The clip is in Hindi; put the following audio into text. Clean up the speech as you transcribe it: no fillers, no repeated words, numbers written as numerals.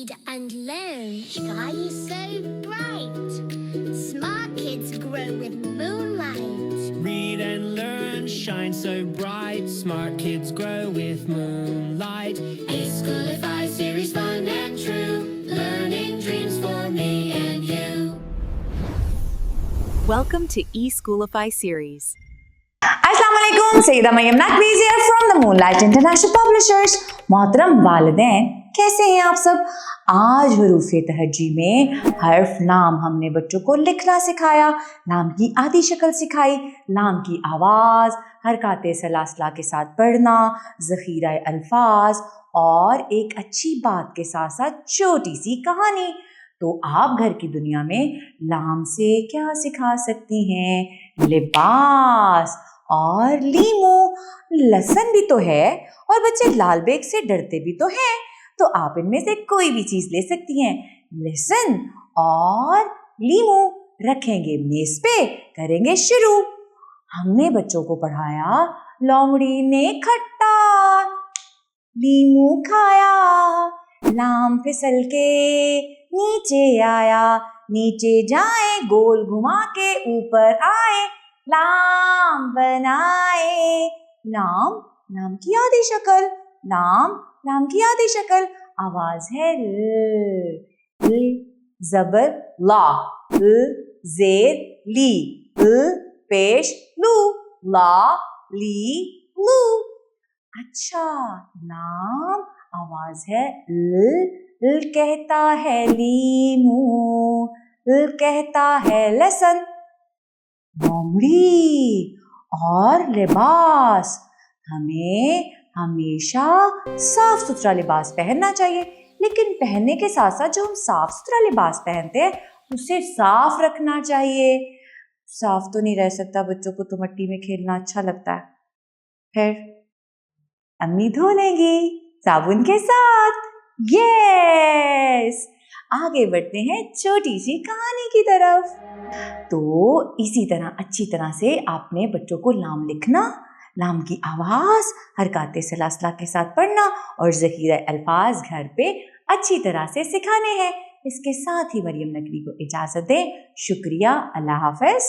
Read and learn, shine so bright. Smart kids grow with moonlight. Read and learn, shine so bright. Smart kids grow with moonlight. eSchoolify series, fun and true. Learning dreams for me and you. Welcome to eSchoolify series. Assalamualaikum, Sayyida Maryam Naqviz here from the Moonlight International Publishers. मोहतरम वालिदैन, कैसे हैं आप सब? आज हरूफ़े तहज्जी में हर्फ लाम हमने बच्चों को लिखना सिखाया, लाम की आधी शक्ल सिखाई, लाम की आवाज़, हरकाते सलासला के साथ पढ़ना, ज़ख़ीरा अल्फाज और एक अच्छी बात के साथ साथ छोटी सी कहानी। तो आप घर की दुनिया में लाम से क्या सिखा सकती हैं? लिबास और लीमू। लसन भी तो है और बच्चे लाल बेग से डरते भी तो हैं, तो आप इनमें से कोई भी चीज ले सकती हैं। लसन और लीमू रखेंगे मेज पे, करेंगे शुरू। हमने बच्चों को पढ़ाया, लोमड़ी ने खट्टा लीमू खाया, लाम फिसल के नीचे आया, नीचे जाए गोल घुमा के ऊपर आए, लाम बनाए। लाम, लाम की आधी शक्ल, लाम, लाम की आधी शक्ल। आवाज है ल, जबर ला, जेर ली, पेश लू, ला ली लू। अच्छा, लाम आवाज है ल कहता है लीमू, ल कहता है लसन। लोमड़ी और लिबास, हमें हमेशा साफ सुथरा लिबास पहनना चाहिए, लेकिन पहनने के साथ साथ जो हम साफ सुथरा लिबास पहनते हैं उसे साफ रखना चाहिए। साफ तो नहीं रह सकता, बच्चों को तो मिट्टी में खेलना अच्छा लगता है, फिर अम्मी धो लेंगी साबुन के साथ। यस, आगे बढ़ते हैं छोटी सी कहानी की तरफ। तो इसी तरह अच्छी तरह से आपने बच्चों को लाम लिखना, लाम की आवाज हरकाते सलासला के साथ पढ़ना और ज़ख़ीरा अल्फाज घर पे अच्छी तरह से सिखाने हैं। इसके साथ ही मरियम नकवी को इजाजत दें। शुक्रिया, अल्लाह हाफ़िज़।